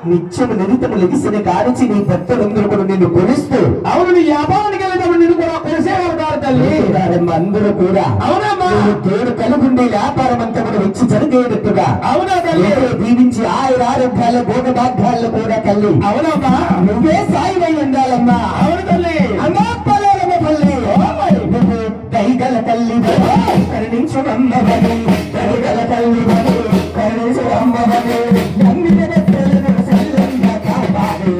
నిత్యము నిరితము లెగిసిన కానించి నీ భక్తులందరూ కూడా నిన్ను కొలుస్తూ అవును నీ వ్యాపారానికి వెళ్ళేటప్పుడు నిన్ను కూడా కొలిసేవారు తల్లి అందరూ కూడా అవునమ్మా తోడు కలుగుండి వ్యాపారం అంతా కూడా వచ్చి జరిగేటట్టుగా అవునా తల్లి దీవించి ఆరోగ్యాల భోగభాగ్యాల్లో కూడా తల్లి అవునమ్మా నువ్వే సాయివై ఉండాలమ్మా. అవును తల్లి అమ్మా పలాలమ్మ తల్లి నువ్వు దైగల తల్లి కరుణించు అమ్మవని దైగల తల్లి కరుణించు అమ్మవని నమ్మిన భక్తులను సల్లంగా కాపాడు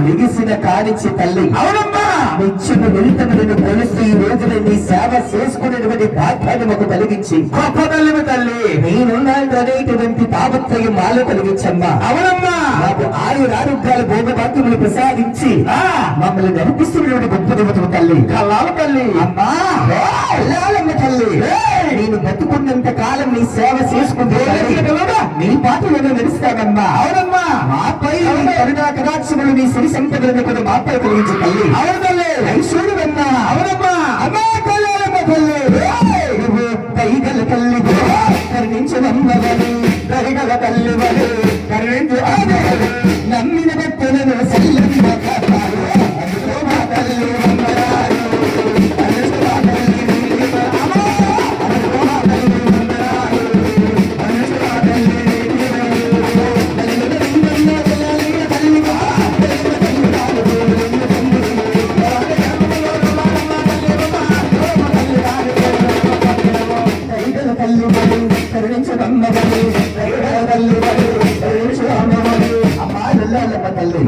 నిగిసిన కానిచ్చి తల్లి అవునమ్మా నిత్యము నిరితము నిన్ను కొలుస్తూ ఈ రోజున నీ సేవ చేసుకునేటువంటి భాగ్యాన్ని మాకు కలిగించి గొప్ప తల్లి తల్లి నేనున్నాననేటువంటి తాపత్రయం మాలో కలిగించమ్మా. అవునమ్మా మాకు ఆరోగ్యాల భోగభాగ్యములు ప్రసాదించి మమ్మల్ని నడిపిస్తున్నటువంటి గొప్ప దేవతము తల్లి కల్లాల తల్లి అమ్మా కల్లాలమ్మ తల్లి నేను బతుకున్నంత కాలం నీ సేవ చేసుకుంటే నీ పాటలను నడుస్తానమ్మా. అవునమ్మా మాపై కరుణా కటాక్షములు నీ సిరి సంపదలను కూడా మాపై కలిగించే తల్లి అవును తల్లి ఐశ్వర్యమన్నా. అవునమ్మా అమ్మా కల్లాలమ్మ తల్లి నువ్వు దైగల తల్లి కరుణించనమ్మవని దైగల తల్లి వని కరుణించు నమ్మిన భక్తులను సల్లంగా కాపాడు అందుకో మా తల్లి వందనాలు అందుకో మా తల్లి అమ్మా అందుకో మా తల్లి వందనాలు అందుకో మా తల్లి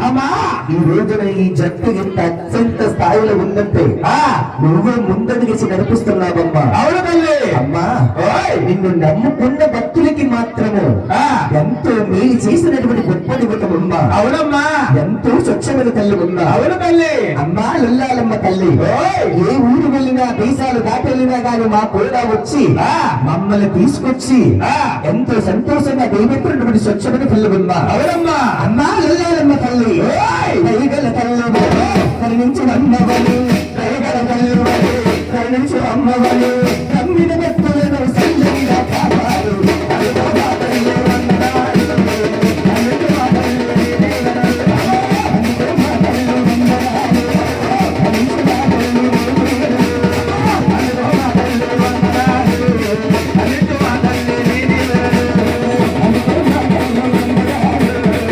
అమ్మా ఈ రోజున ఈ జట్టు ఇంత అత్యంత స్థాయిలో ఉందంటే నువ్వే ముందడిగేసి నడిపిస్తున్నావమ్మా. అవును తల్లి అమ్మా నిన్ను నమ్ముకున్న భక్తులకి మాత్రము ఎంతో మేలు చేసినటువంటి గొప్ప దివతమ్మా. అవునమ్మా ఎంతో స్వచ్ఛమైన తల్లి ఉందా. అవును తల్లి అమ్మా లల్లాలమ్మ తల్లి ఏ ఊరు వెళ్ళినా దేశాలు దాటి వెళ్ళినా గాని మా కూడా వచ్చి మమ్మల్ని తీసుకొచ్చి ఎంతో సంతోషంగా దైవటువంటి స్వచ్ఛమైన తల్లి ఉందా. అవునమ్మా అమ్మా లల్లాలమ్మ తల్లి దైగల తల్లి కరుణించు అమ్మవని దైగల తల్లి కరుణించు అమ్మవని నమ్మిన భక్తులను సంజంగా కాపాడు